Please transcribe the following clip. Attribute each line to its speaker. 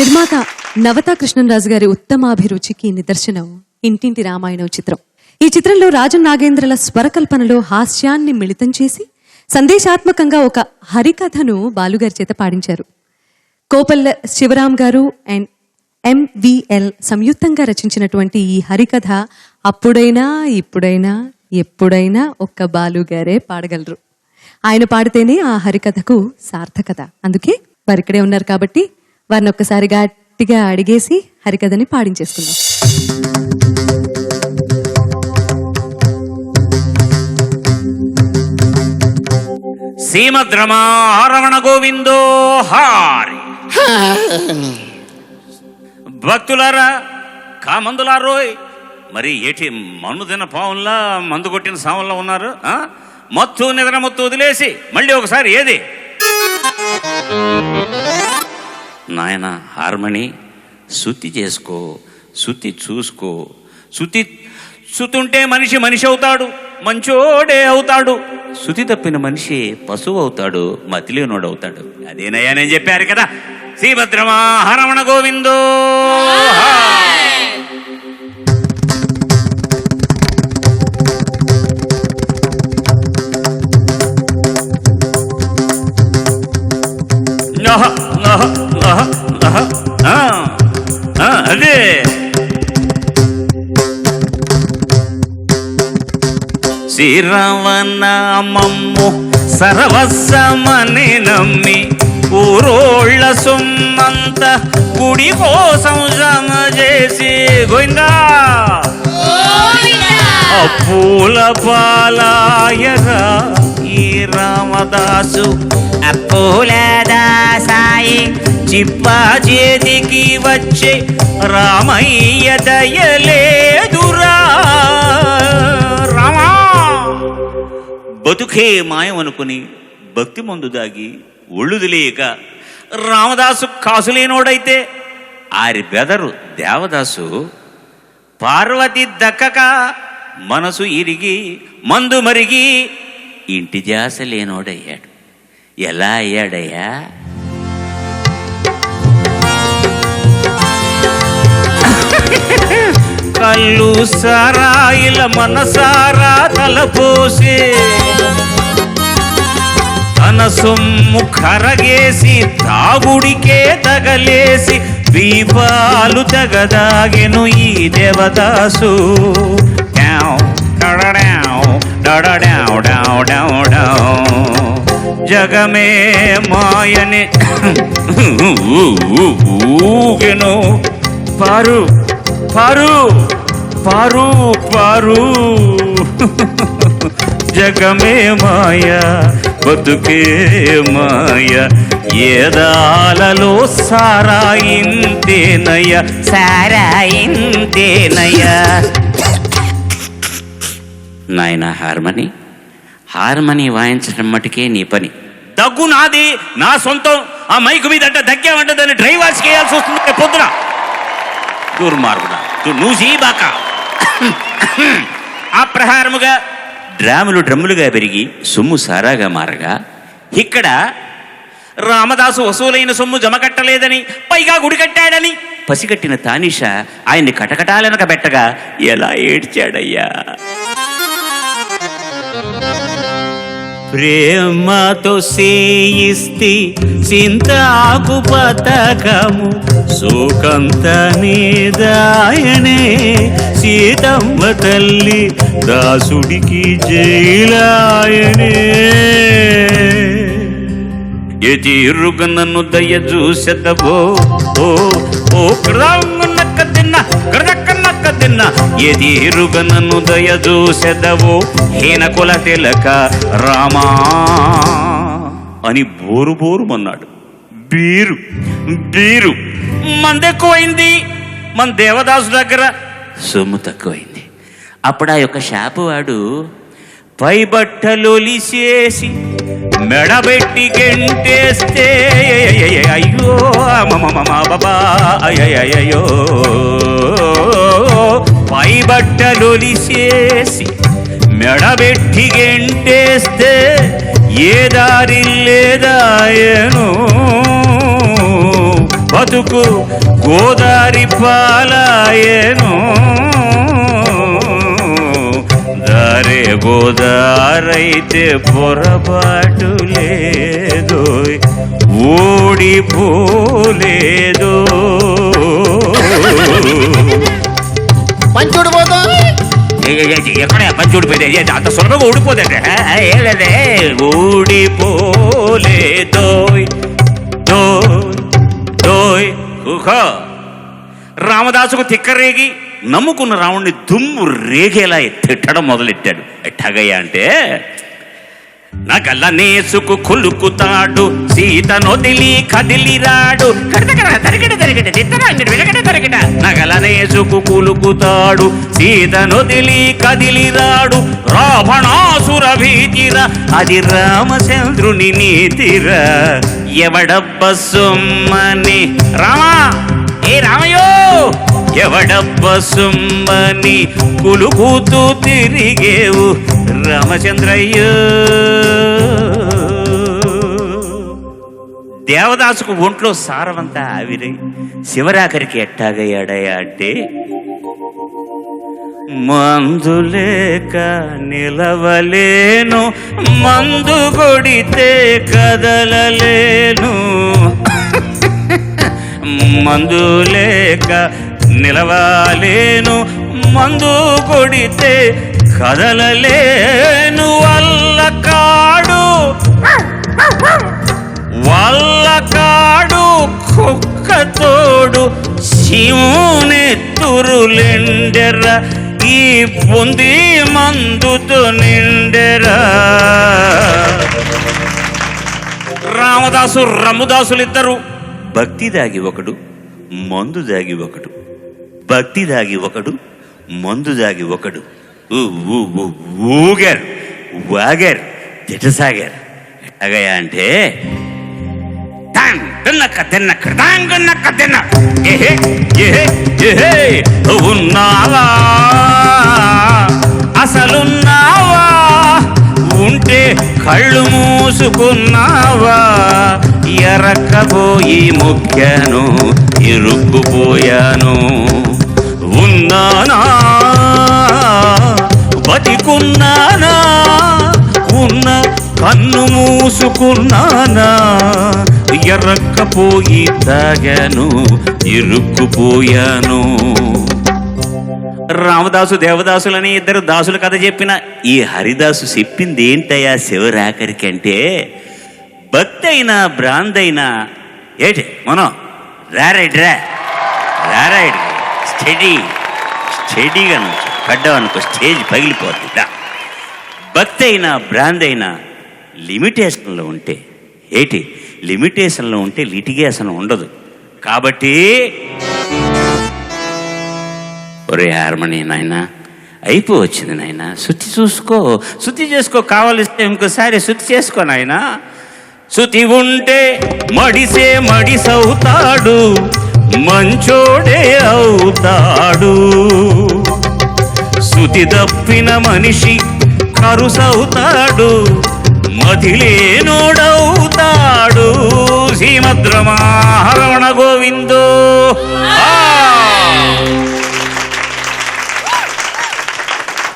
Speaker 1: నిర్మాత నవతా కృష్ణరాజు గారి ఉత్తమాభిరుచికి నిదర్శనం ఇంటింటి రామాయణం చిత్రం. ఈ చిత్రంలో రాజన్ నాగేంద్రల స్వరకల్పనలో హాస్యాన్ని మిళితం చేసి సందేశాత్మకంగా ఒక హరికథను బాలుగారి చేత పాడించారు. కోపల్ల శివరాం గారు అండ్ MVL సంయుక్తంగా రచించినటువంటి ఈ హరికథ అప్పుడైనా ఇప్పుడైనా ఎప్పుడైనా ఒక్క బాలుగారే పాడగలరు. ఆయన పాడితేనే ఆ హరికథకు సార్థకత. అందుకే వారు ఇక్కడే ఉన్నారు కాబట్టి వారిని ఒక్కసారి గట్టిగా అడిగేసి హరికథని పాడించేసుకుందాం.
Speaker 2: శ్రీమద్ రమణ గోవిందో హారి. భక్తులారా, కామందులారోయ్, మరి ఏటి మన్ను తిన పావుల్లా మందు కొట్టిన సావుల్లా ఉన్నారు. మత్తు నిద్ర మత్తు వదిలేసి మళ్ళీ ఒకసారి ఏది నాయన హార్మణి శుద్ధి చేసుకో, శుద్ధి చూసుకో. శుతుంటే మనిషి మనిషి అవుతాడు, మంచోడే అవుతాడు. శుతి తప్పిన మనిషి పశువు అవుతాడు, మతిలేనోడు అవుతాడు. అదేనయ్యా నేను చెప్పారు కదా. శ్రీభద్రమా హరమణ గోవిందో. అదే శ్రీరామనామము సర్వస్వమని నమ్మి ఊరోళ్ళ సొమ్మంత గుడి కోసం జమ చేసి గోయిందా అప్పుల పాలాయగా ఈ రామదాసు.
Speaker 3: అప్పుల దాసాయి చిప్పా చేతికి వచ్చే రామయ్య దయలేదురా.
Speaker 2: రామా బతుకే మాయం అనుకుని భక్తి మందు దాగి ఒళ్ళు తెలియక రామదాసు కాసులేనోడైతే ఆరి బెదరు దేవదాసు పార్వతి దక్కక మనసు ఇరిగి మందు మరిగి ఇంటి జాస లేనోడయ్యాడు. ఎలా అయ్యాడయ్యా? కళ్ళు సారాయిల మనసారా తలపోసి తన సొమ్ము కరగేసి తాగుడికే తగలేసి దీపాలు తగదాగెను ఈ దేవదాసు. జగమే మాయని ఊగెను. పారు పారు పారు పారు. జగమే మాయ, బతుకే మాయ, ఏదాలలో సారాయింతేనయ,
Speaker 3: సారాయింతేనయ.
Speaker 2: నాయన హార్మనీ వాయించడం మటుకే నీ పని. దగ్గు నాది, నా సొంతం. ఆ మైకు మీద అంటే దగ్గేమంటే దాన్ని డ్రైవర్స్ చేయాల్సి వస్తుంది పొద్దున. దుర్మార్గుడా, నువ్వు బాక. ఆ ప్రహారముగా డ్రమ్ములుగా పెరిగి సొమ్ము సారాగా మారగా ఇక్కడ రామదాసు వసూలైన సొమ్ము జమ కట్టలేదని, పైగా గుడి కట్టాడని పసిగట్టిన తానిష ఆయన్ని కటకటాలనక పెట్టగా ఎలా ఏడ్చాడయ్యా. ప్రేమతో సేయిస్తి సింతాకు పతకము సోకంత నీదాయనే సీతమ్మ తల్లి దాసుడికి జైలాయనే. ఏ తీరుగా నన్ను దయ చూసెదవో ఓ ఓ క్రదక్క తిన్న క్రదక్కనక్క తిన్న. ఏ తీరుగా నన్ను దయ చూసెదవో హీన కుల తిలక రామా అని బోరుమన్నాడు. బీరు మందెక్కువైంది, మన దేవదాసు దగ్గర సొమ్ము తక్కువైంది. అప్పుడు ఆ యొక్క షాపువాడు పై బట్టలొలిసేసి మెడబెట్టి గెంటేస్తే అయ్యో బాబా అయ్యో. పై బట్టలొలిసేసి మెడబెట్టి గెంటేస్తే ఏ దారి లేదాయను. బతుకు గోదారి పాలాయను దారే గోదారైతే పొరపాటు లేదో ఓడిపోలేదో
Speaker 4: పంచుడు పోతా
Speaker 2: ఎక్కడ పంచుడు పోతే అంత సులభంగా ఊడిపోదండి ఏదే ఊడిపోలేదోయ్ దోయ్ ఊహో రామదాసుకు తిక్కరేగి నమ్ముకున్న రావణ్ణి దుమ్ము రేగేలా తిట్టడం మొదలెట్టాడు. ఎట్టాగయ్యా అంటే నగల నేసుకు కులుకుతాడు సీతనొదిలి కదిలిరాడు నగల నేసుకు కులుకుతాడు సీతనొదిలి కదిలిరాడు రావణాసుర భీతిర అది రామచంద్రుని నీతిరా ఎవడబ్బ సొమ్మని రామా ఏ రామయ్యో ఎవడబ్బ సొమ్మని కులుకుతూ తిరిగేవు రామచంద్రయ్యో. దేవదాసుకు ఒంట్లో సారవంతా ఆవిరై శివరాఖరికి ఎట్టాగయ్యాడయ్యా అంటే మందులేక నిలవలేను మందు కొడితే కదలలేను మందులేక నిలవలేను మందు కొడితే కదలలేను వల్లకాడు కుక్కతోడు శివునెత్తురులెండెర ఈ పొంది మందుతో నిండెరా. రామదాసు రమదాసులిద్దరు భక్తి దాగి ఒకడు మందు దాగి ఒకడు భక్తి దాగి ఒకడు మందు దాగి ఒకడు ఊగారు వాగారు తిట్టసాగారు. ఎలాగయ్యా అంటే ఉన్నావా అసలున్నావా ఉంటే కళ్ళు మూసుకున్నావా ఎరక్కపోయి మొక్కాను ఇరుక్కుపోయాను ఉన్నానా బతికున్నానా ఉన్న కన్ను మూసుకున్నానా ఎర్రక్కపోయి తాగాను ఇరుక్కుపోయాను. రామదాసు దేవదాసులని ఇద్దరు దాసుల కథ చెప్పిన ఈ హరిదాసు చెప్పింది ఏంటయ్యా శివరాఖరికి అంటే భక్తి అయినా భ్రాంతైనా ఏంటి మనం రారైడ్ స్టడీగా నుంచి పడ్డావనుకో స్టేజ్ పగిలిపోద్ది. భక్తి అయినా భ్రాంతి అయినా లిమిటేషన్లో ఉంటే ఏంటి లిమిటేషన్లో ఉంటే లిటిగేషన్ ఉండదు. కాబట్టి ఒరే హార్మోని నాయన అయిపోవచ్చింది నాయన శుద్ధి చూసుకో శుద్ధి చేసుకో కావాలిస్తే ఇంకోసారి శుద్ధి చేసుకో నాయన. శుద్ధి ఉంటే మడిసవుతాడు మంచోడే అవుతాడు శుద్ధి తప్పిన మనిషి కరుసవుతాడు మదిలేనోడవుతాడు. శ్రీమద్రమణ గోవిందో.